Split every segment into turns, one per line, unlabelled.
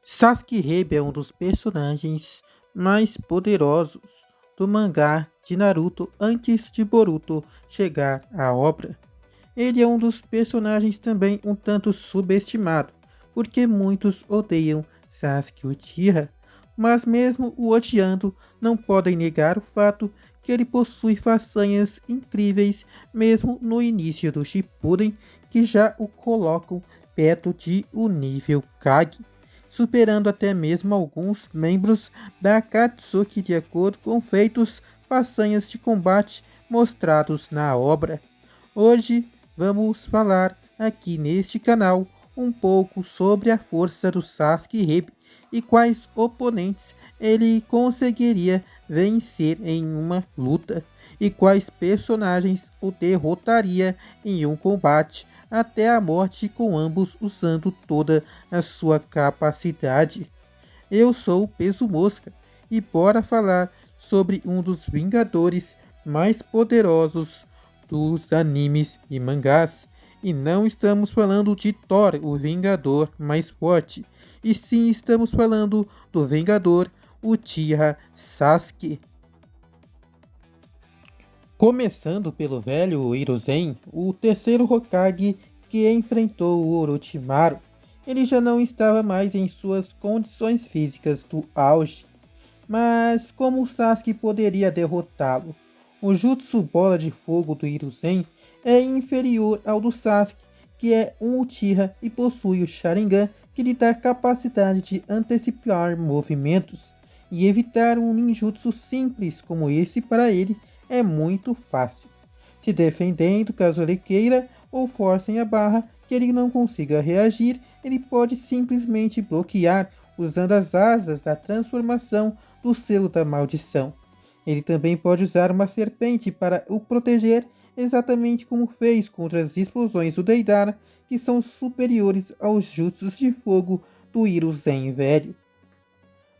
Sasuke Heibe é um dos personagens mais poderosos do mangá de Naruto antes de Boruto chegar à obra. Ele é um dos personagens também um tanto subestimado, porque muitos odeiam Sasuke Uchiha, mas mesmo o odiando, não podem negar o fato que ele possui façanhas incríveis mesmo no início do Shippuden, que já o colocam perto de o nível Kage, superando até mesmo alguns membros da Akatsuki de acordo com feitos façanhas de combate mostrados na obra. Hoje vamos falar aqui neste canal um pouco sobre a força do Sasuke Heibe e quais oponentes ele conseguiria vencer em uma luta e quais personagens o derrotaria em um combate até a morte com ambos usando toda a sua capacidade. Eu sou o Peso Mosca e bora falar sobre um dos Vingadores mais poderosos dos animes e mangás. E não estamos falando de Thor, o Vingador mais forte, e sim estamos falando do Vingador Uchiha Sasuke. Começando pelo velho Hiruzen, o terceiro Hokage que enfrentou o Orochimaru, ele já não estava mais em suas condições físicas do auge. Mas como o Sasuke poderia derrotá-lo? O Jutsu Bola de Fogo do Hiruzen é inferior ao do Sasuke, que é um Uchiha e possui o Sharingan, que lhe dá capacidade de antecipar movimentos e evitar um ninjutsu simples como esse para ele é muito fácil, se defendendo caso ele queira ou forcem a barra que ele não consiga reagir, ele pode simplesmente bloquear usando as asas da transformação do selo da maldição. Ele também pode usar uma serpente para o proteger, exatamente como fez contra as explosões do Deidara, que são superiores aos jutsus de fogo do Hiruzen velho.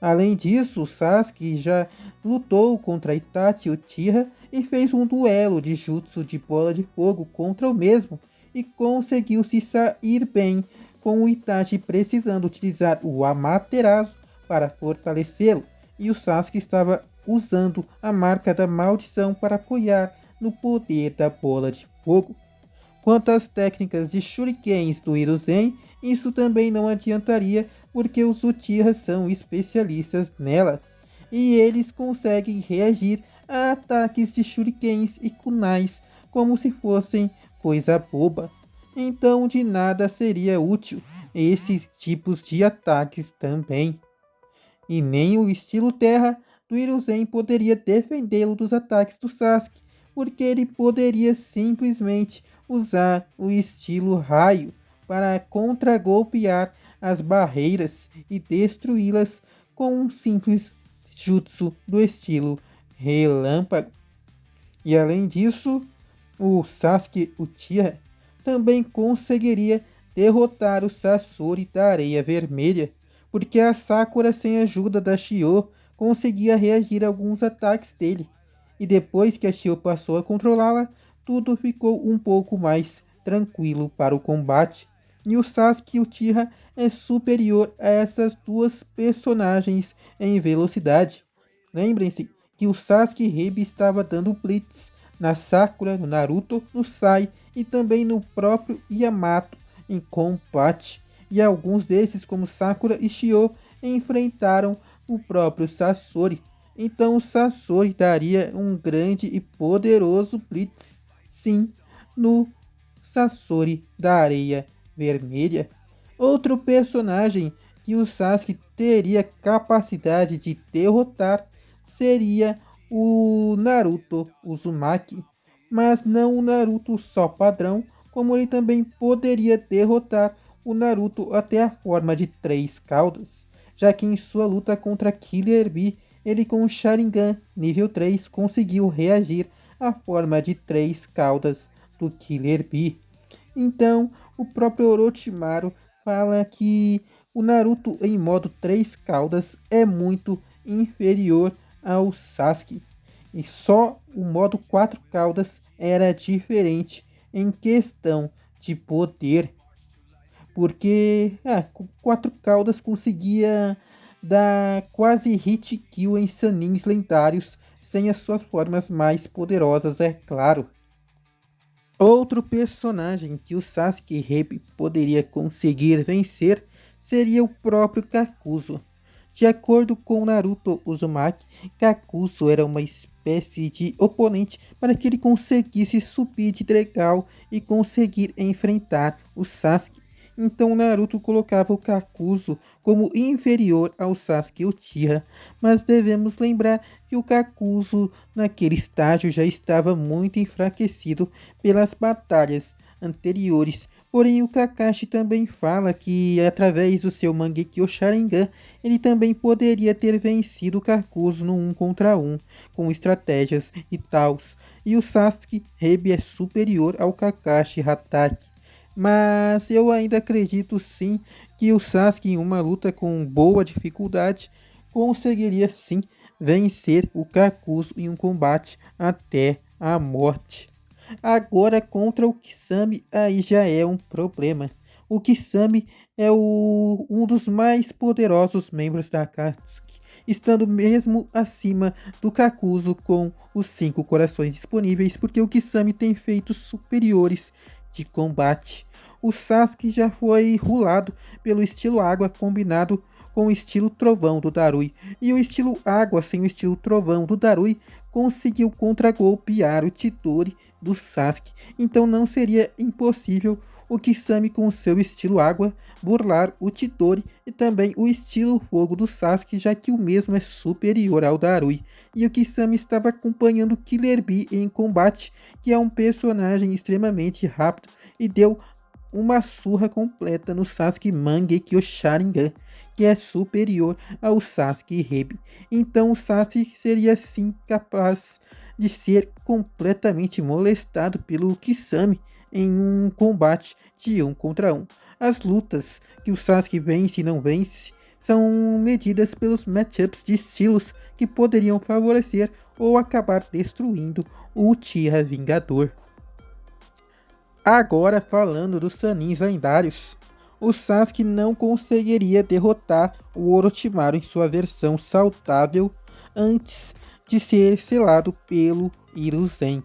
Além disso, Sasuke já lutou contra Itachi Uchiha e fez um duelo de jutsu de bola de fogo contra o mesmo e conseguiu se sair bem, com o Itachi precisando utilizar o Amaterasu para fortalecê-lo e o Sasuke estava usando a marca da maldição para apoiar no poder da bola de fogo. Quanto às técnicas de shurikens do Hiruzen, isso também não adiantaria porque os Uchihas são especialistas nela e eles conseguem reagir a ataques de shurikens e kunais como se fossem coisa boba. Então de nada seria útil esses tipos de ataques também. E nem o estilo terra do Hiruzen poderia defendê-lo dos ataques do Sasuke, porque ele poderia simplesmente usar o estilo raio para contragolpear as barreiras e destruí-las com um simples jutsu do estilo relâmpago. E além disso, o Sasuke Uchiha também conseguiria derrotar o Sasori da Areia Vermelha, porque a Sakura, sem a ajuda da Shio, conseguia reagir a alguns ataques dele. E depois que a Shio passou a controlá-la, tudo ficou um pouco mais tranquilo para o combate. E o Sasuke Uchiha é superior a essas duas personagens em velocidade. Lembrem-se que o Sasuke Heibe estava dando blitz na Sakura, no Naruto, no Sai e também no próprio Yamato em combate. E alguns desses, como Sakura e Shio, enfrentaram o próprio Sasori. Então o Sasori daria um grande e poderoso blitz, sim, no Sasori da Areia Vermelha. Outro personagem que o Sasuke teria capacidade de derrotar seria o Naruto Uzumaki, mas não o Naruto só padrão, como ele também poderia derrotar o Naruto até a forma de 3 caudas, já que em sua luta contra Killer Bee, ele com o Sharingan nível 3 conseguiu reagir à forma de 3 caudas do Killer Bee. Então, o próprio Orochimaru fala que o Naruto em modo 3 caudas é muito inferior ao Sasuke. E só o modo 4 caudas era diferente em questão de poder. porque com 4 caudas conseguia dar quase hit kill em Sanins lendários sem as suas formas mais poderosas, é claro. Outro personagem que o Sasuke Rebe poderia conseguir vencer seria o próprio Kakuzu. De acordo com Naruto Uzumaki, Kakuzu era uma espécie de oponente para que ele conseguisse subir de degrau e conseguir enfrentar o Sasuke. Então Naruto colocava o Kakuzu como inferior ao Sasuke Uchiha, mas devemos lembrar que o Kakuzu naquele estágio já estava muito enfraquecido pelas batalhas anteriores. Porém, o Kakashi também fala que, através do seu Mangekyo Sharingan, ele também poderia ter vencido o Kakuzu no 1 contra 1, com estratégias e tals. E o Sasuke Rebe é superior ao Kakashi Hatake. Mas eu ainda acredito sim que o Sasuke, em uma luta com boa dificuldade, conseguiria sim vencer o Kakuzu em um combate até a morte. Agora contra o Kisame aí já é um problema. O Kisame é um dos mais poderosos membros da Akatsuki, estando mesmo acima do Kakuzu com os 5 corações disponíveis, porque o Kisame tem feitos superiores de combate. O Sasuke já foi rulado pelo estilo água combinado com o estilo trovão do Darui, e o estilo água sem o estilo trovão do Darui conseguiu contragolpear o Chidori do Sasuke, então não seria impossível o Kisame com seu estilo água burlar o Chidori e também o estilo fogo do Sasuke, já que o mesmo é superior ao Darui. E o Kisame estava acompanhando Killer Bee em combate, que é um personagem extremamente rápido, e deu uma surra completa no Sasuke Mangekyo Sharingan, que é superior ao Sasuke Rebe. Então o Sasuke seria sim capaz de ser completamente molestado pelo Kisame em um combate de 1 contra 1. As lutas que o Sasuke vence e não vence são medidas pelos matchups de estilos que poderiam favorecer ou acabar destruindo o Uchiha Vingador. Agora falando dos Sanins lendários, o Sasuke não conseguiria derrotar o Orochimaru em sua versão saudável antes de ser selado pelo Hiruzen.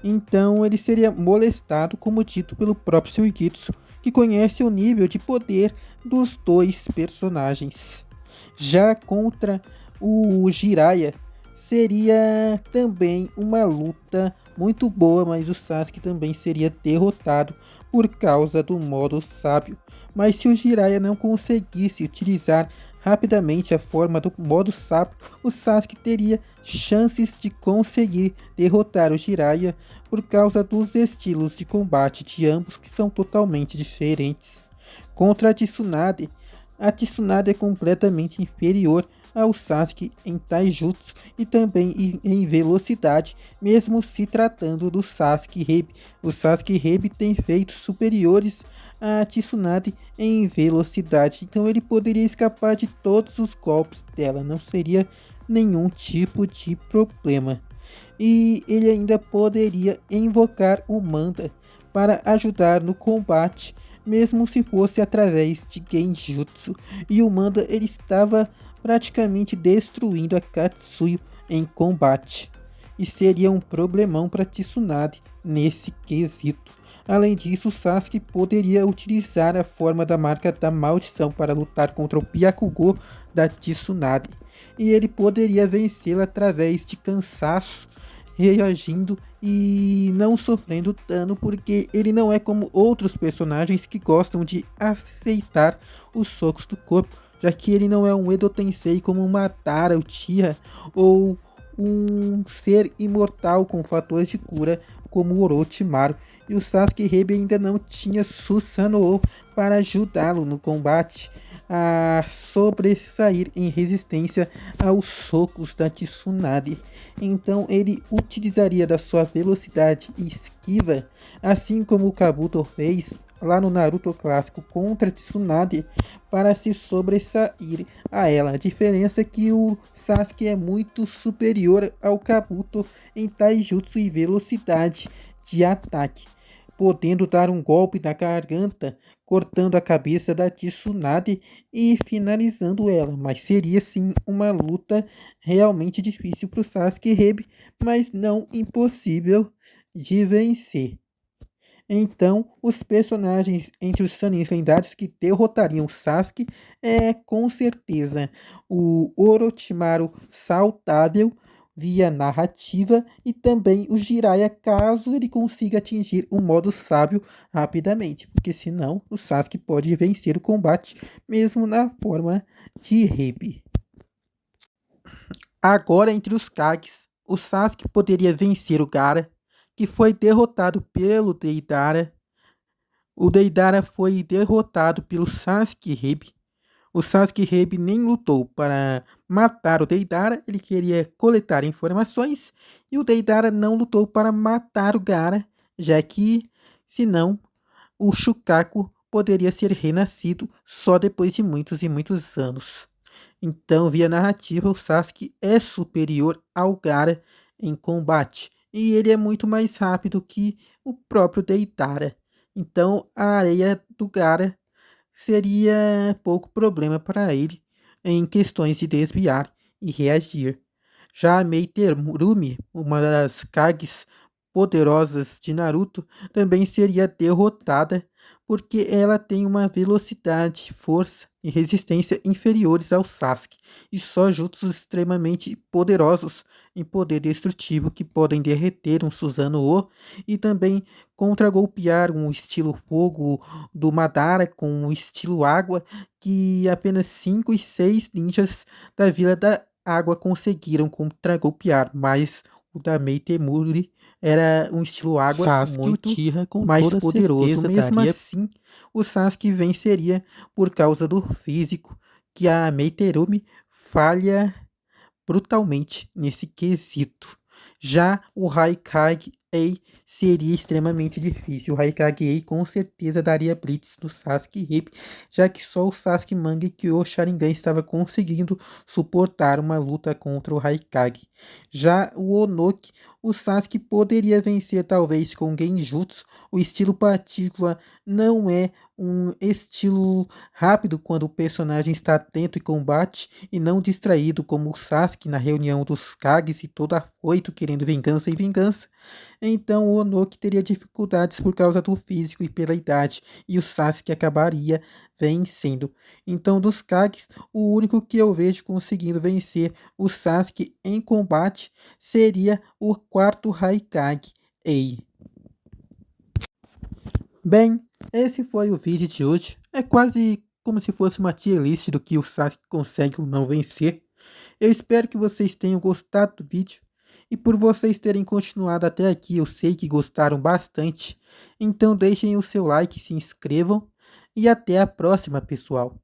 Então ele seria molestado, como dito pelo próprio Suigetsu, que conhece o nível de poder dos dois personagens. Já contra o Jiraiya, seria também uma luta muito boa, mas o Sasuke também seria derrotado por causa do modo sábio. Mas se o Jiraiya não conseguisse utilizar rapidamente a forma do modo sábio, o Sasuke teria chances de conseguir derrotar o Jiraiya por causa dos estilos de combate de ambos, que são totalmente diferentes. Contra a Tsunade é completamente inferior ao Sasuke em Taijutsu e também em velocidade, mesmo se tratando do Sasuke Rebe. O Sasuke Rebe tem feitos superiores a Tsunade em velocidade, então ele poderia escapar de todos os golpes dela, não seria nenhum tipo de problema. E ele ainda poderia invocar o Manda para ajudar no combate, mesmo se fosse através de Genjutsu, e o Manda ele estava praticamente destruindo a Katsuyu em combate, e seria um problemão para Tsunade nesse quesito. Além disso, o Sasuke poderia utilizar a forma da marca da maldição para lutar contra o Byakugo da Tsunade, e ele poderia vencê-la através de cansaço, reagindo e não sofrendo dano, porque ele não é como outros personagens que gostam de aceitar os socos do corpo, já que ele não é um Edo Tensei como Madara Uchiha ou um ser imortal com fatores de cura como o Orochimaru, e o Sasuke Rebe ainda não tinha Susanoo para ajudá-lo no combate a sobressair em resistência aos socos da Tsunade. Então ele utilizaria da sua velocidade e esquiva, assim como o Kabuto fez lá no Naruto clássico contra a Tsunade, para se sobressair a ela. A diferença é que o Sasuke é muito superior ao Kabuto em Taijutsu e velocidade de ataque, podendo dar um golpe na garganta cortando a cabeça da Tsunade e finalizando ela. Mas seria sim uma luta realmente difícil para o Sasuke Rebe, mas não impossível de vencer. Então, os personagens entre os Sanins lendários que derrotariam Sasuke é com certeza o Orochimaru saudável via narrativa e também o Jiraiya caso ele consiga atingir o modo sábio rapidamente, porque senão o Sasuke pode vencer o combate mesmo na forma de Hebi. Agora entre os Kages, o Sasuke poderia vencer o Gaara, que foi derrotado pelo Deidara. O Deidara foi derrotado pelo Sasuke Rebe. O Sasuke Rebe nem lutou para matar o Deidara, ele queria coletar informações, e o Deidara não lutou para matar o Gaara, já que, senão, o Shukaku poderia ser renascido só depois de muitos e muitos anos. Então, via narrativa, o Sasuke é superior ao Gaara em combate, e ele é muito mais rápido que o próprio Deidara. Então, a areia do Gaara seria pouco problema para ele em questões de desviar e reagir. Já a Mei Terumi, uma das Kages poderosas de Naruto, também seria derrotada porque ela tem uma velocidade, força e resistência inferiores ao Sasuke, e só jutsus extremamente poderosos em poder destrutivo que podem derreter um Susanoo e também contra-golpear um estilo fogo do Madara com um estilo água que apenas 5 e 6 ninjas da Vila da Água conseguiram contra-golpear, mas o da Mei Temuri era um estilo água
Sasuke
muito
Uchiha com
mais
toda
poderoso.
certeza
Mesmo
daria
assim, o Sasuke venceria por causa do físico, que a Mei Terumi falha brutalmente nesse quesito. Já o Haikage Ei seria extremamente difícil. O Haikage Ei com certeza daria blitz no Sasuke Hip, já que só o Sasuke Mangekyo Sharingan estava conseguindo suportar uma luta contra o Haikage. Já o Onoki, o Sasuke poderia vencer talvez com Genjutsu. O estilo partícula não é um estilo rápido quando o personagem está atento em combate e não distraído como o Sasuke na reunião dos Kages e todo afoito querendo vingança e vingança. Então o Onoki teria dificuldades por causa do físico e pela idade, e o Sasuke acabaria vencendo. Então dos Kages, o único que eu vejo conseguindo vencer o Sasuke em combate seria o quarto Haikage, Ei. Bem, esse foi o vídeo de hoje. É quase como se fosse uma tier list do que o Sasuke consegue ou não vencer. Eu espero que vocês tenham gostado do vídeo. E por vocês terem continuado até aqui, eu sei que gostaram bastante. Então deixem o seu like, se inscrevam. E até a próxima, pessoal.